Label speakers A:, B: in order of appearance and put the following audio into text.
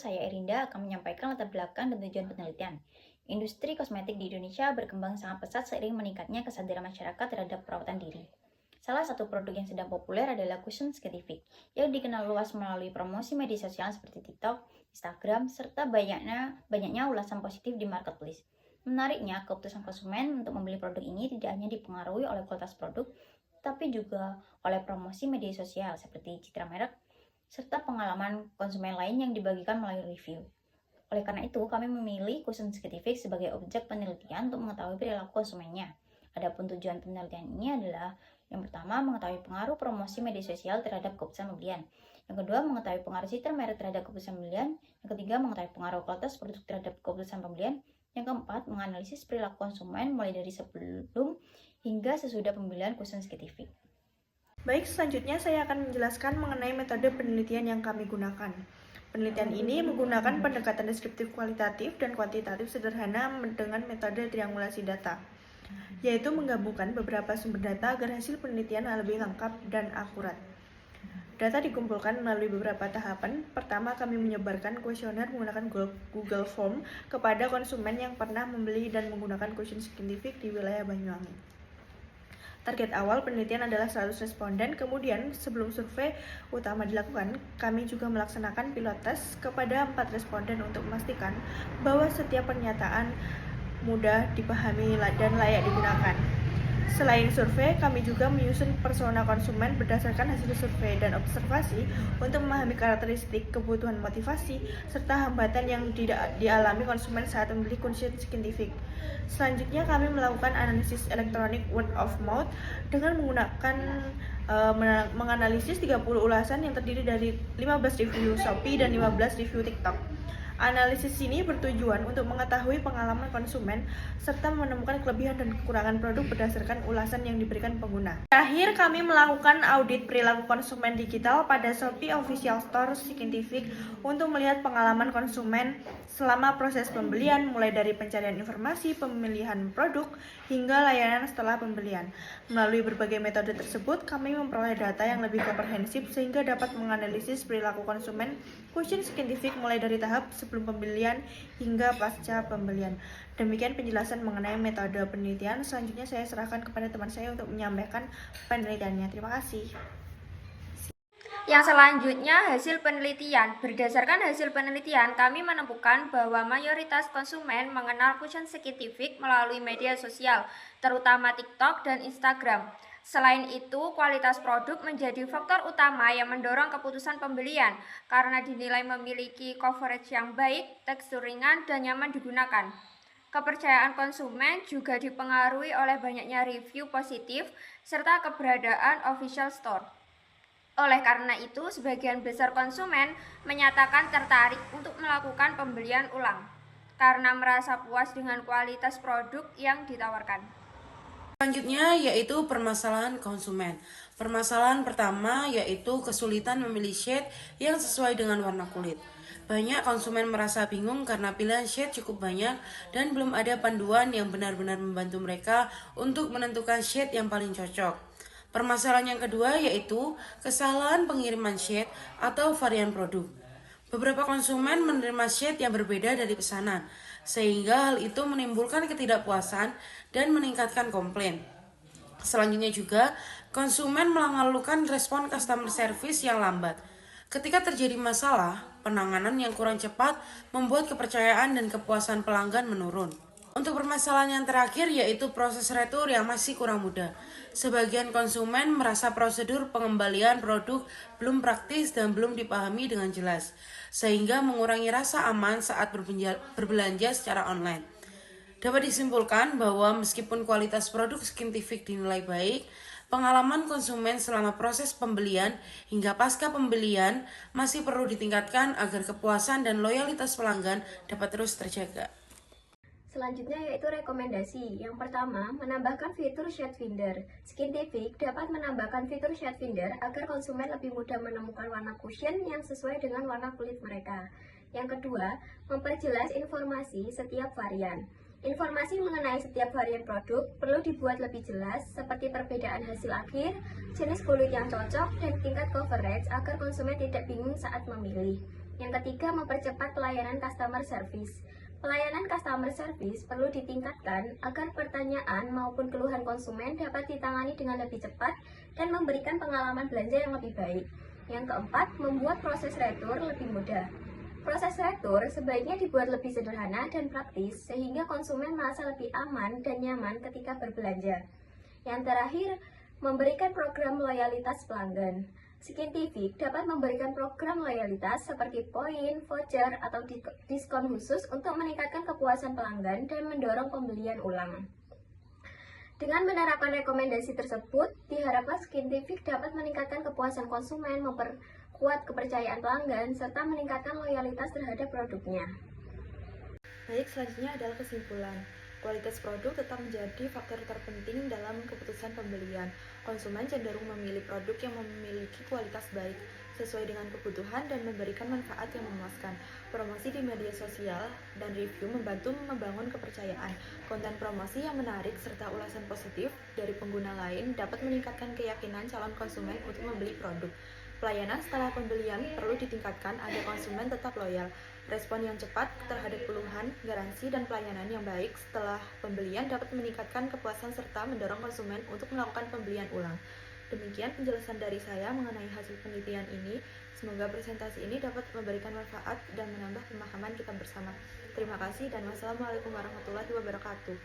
A: saya Erinda akan menyampaikan latar belakang dan tujuan penelitian. Industri kosmetik di Indonesia berkembang sangat pesat seiring meningkatnya kesadaran masyarakat terhadap perawatan diri. Salah satu produk yang sedang populer adalah Cushion Scientific, yang dikenal luas melalui promosi media sosial seperti TikTok, Instagram, serta banyaknya ulasan positif di marketplace. Menariknya, keputusan konsumen untuk membeli produk ini tidak hanya dipengaruhi oleh kualitas produk, tapi juga oleh promosi media sosial seperti citra merek, serta pengalaman konsumen lain yang dibagikan melalui review. Oleh karena itu, kami memilih Cushion Scientific sebagai objek penelitian untuk mengetahui perilaku konsumennya. Adapun tujuan penelitian ini adalah yang pertama, mengetahui pengaruh promosi media sosial terhadap keputusan pembelian. Yang kedua, mengetahui pengaruh citra merek terhadap keputusan pembelian. Yang ketiga, mengetahui pengaruh kualitas produk terhadap keputusan pembelian. Yang keempat, menganalisis perilaku konsumen mulai dari sebelum hingga sesudah pembelian Cushion Scientific.
B: Baik, selanjutnya saya akan menjelaskan mengenai metode penelitian yang kami gunakan. Penelitian ini menggunakan pendekatan deskriptif kualitatif dan kuantitatif sederhana dengan metode triangulasi data, yaitu menggabungkan beberapa sumber data agar hasil penelitian lebih lengkap dan akurat. Data dikumpulkan melalui beberapa tahapan. Pertama, kami menyebarkan kuesioner menggunakan Google Form kepada konsumen yang pernah membeli dan menggunakan Cushion Scientific di wilayah Banyuwangi. Target awal penelitian adalah 100 responden, kemudian sebelum survei utama dilakukan, kami juga melaksanakan pilot test kepada 4 responden untuk memastikan bahwa setiap pernyataan mudah dipahami dan layak digunakan. Selain survei, kami juga menyusun persona konsumen berdasarkan hasil survei dan observasi untuk memahami karakteristik, kebutuhan motivasi, serta hambatan yang tidak dialami konsumen saat membeli Cushion Scientific. Selanjutnya, kami melakukan analisis elektronik word of mouth dengan menggunakan menganalisis 30 ulasan yang terdiri dari 15 review Shopee dan 15 review TikTok. Analisis ini bertujuan untuk mengetahui pengalaman konsumen serta menemukan kelebihan dan kekurangan produk berdasarkan ulasan yang diberikan pengguna. Terakhir, kami melakukan audit perilaku konsumen digital pada Shopee Official Store Scientific untuk melihat pengalaman konsumen selama proses pembelian, mulai dari pencarian informasi, pemilihan produk, hingga layanan setelah pembelian. Melalui berbagai metode tersebut, kami memperoleh data yang lebih komprehensif sehingga dapat menganalisis perilaku konsumen Cushion Scientific mulai dari tahap sebelum pembelian hingga pasca pembelian. Demikian penjelasan mengenai metode penelitian. Selanjutnya saya serahkan kepada teman saya untuk menyampaikan penelitiannya. Terima kasih.
C: Yang selanjutnya, hasil penelitian. Berdasarkan hasil penelitian, kami menemukan bahwa mayoritas konsumen mengenal Cushion Scientific melalui media sosial, terutama TikTok dan Instagram. Selain itu, kualitas produk menjadi faktor utama yang mendorong keputusan pembelian karena dinilai memiliki coverage yang baik, tekstur ringan, dan nyaman digunakan. Kepercayaan konsumen juga dipengaruhi oleh banyaknya review positif serta keberadaan official store. Oleh karena itu, sebagian besar konsumen menyatakan tertarik untuk melakukan pembelian ulang karena merasa puas dengan kualitas produk yang ditawarkan.
D: Selanjutnya yaitu permasalahan konsumen. Permasalahan pertama yaitu kesulitan memilih shade yang sesuai dengan warna kulit. Banyak konsumen merasa bingung karena pilihan shade cukup banyak dan belum ada panduan yang benar-benar membantu mereka untuk menentukan shade yang paling cocok. Permasalahan yang kedua yaitu kesalahan pengiriman shade atau varian produk. Beberapa konsumen menerima shade yang berbeda dari pesanan, sehingga hal itu menimbulkan ketidakpuasan dan meningkatkan komplain. Selanjutnya juga, konsumen mengeluhkan respon customer service yang lambat. Ketika terjadi masalah, penanganan yang kurang cepat membuat kepercayaan dan kepuasan pelanggan menurun. Untuk permasalahan yang terakhir yaitu proses retur yang masih kurang mudah. Sebagian konsumen merasa prosedur pengembalian produk belum praktis dan belum dipahami dengan jelas, sehingga mengurangi rasa aman saat berbelanja secara online. Dapat disimpulkan bahwa meskipun kualitas produk Scientific dinilai baik, pengalaman konsumen selama proses pembelian hingga pasca pembelian masih perlu ditingkatkan agar kepuasan dan loyalitas pelanggan dapat terus terjaga.
C: Selanjutnya yaitu rekomendasi. Yang pertama, menambahkan fitur Shade Finder. Scientific dapat menambahkan fitur Shade Finder agar konsumen lebih mudah menemukan warna cushion yang sesuai dengan warna kulit mereka. Yang kedua, memperjelas informasi setiap varian. Informasi mengenai setiap varian produk perlu dibuat lebih jelas, seperti perbedaan hasil akhir, jenis kulit yang cocok, dan tingkat coverage agar konsumen tidak bingung saat memilih. Yang ketiga, mempercepat pelayanan customer service. Pelayanan customer service perlu ditingkatkan agar pertanyaan maupun keluhan konsumen dapat ditangani dengan lebih cepat dan memberikan pengalaman belanja yang lebih baik. Yang keempat, membuat proses retur lebih mudah. Proses retur sebaiknya dibuat lebih sederhana dan praktis sehingga konsumen merasa lebih aman dan nyaman ketika berbelanja. Yang terakhir, memberikan program loyalitas pelanggan. Scientific dapat memberikan program loyalitas seperti poin, voucher, atau diskon khusus untuk meningkatkan kepuasan pelanggan dan mendorong pembelian ulang. Dengan menerapkan rekomendasi tersebut, diharapkan Scientific dapat meningkatkan kepuasan konsumen, memperkuat kepercayaan pelanggan, serta meningkatkan loyalitas terhadap produknya.
B: Baik, selanjutnya adalah kesimpulan. Kualitas produk tetap menjadi faktor terpenting dalam keputusan pembelian. Konsumen cenderung memilih produk yang memiliki kualitas baik, sesuai dengan kebutuhan dan memberikan manfaat yang memuaskan. Promosi di media sosial dan review membantu membangun kepercayaan. Konten promosi yang menarik serta ulasan positif dari pengguna lain dapat meningkatkan keyakinan calon konsumen untuk membeli produk. Pelayanan setelah pembelian perlu ditingkatkan agar konsumen tetap loyal. Respon yang cepat terhadap keluhan, garansi, dan pelayanan yang baik setelah pembelian dapat meningkatkan kepuasan serta mendorong konsumen untuk melakukan pembelian ulang. Demikian penjelasan dari saya mengenai hasil penelitian ini. Semoga presentasi ini dapat memberikan manfaat dan menambah pemahaman kita bersama. Terima kasih dan wassalamualaikum warahmatullahi wabarakatuh.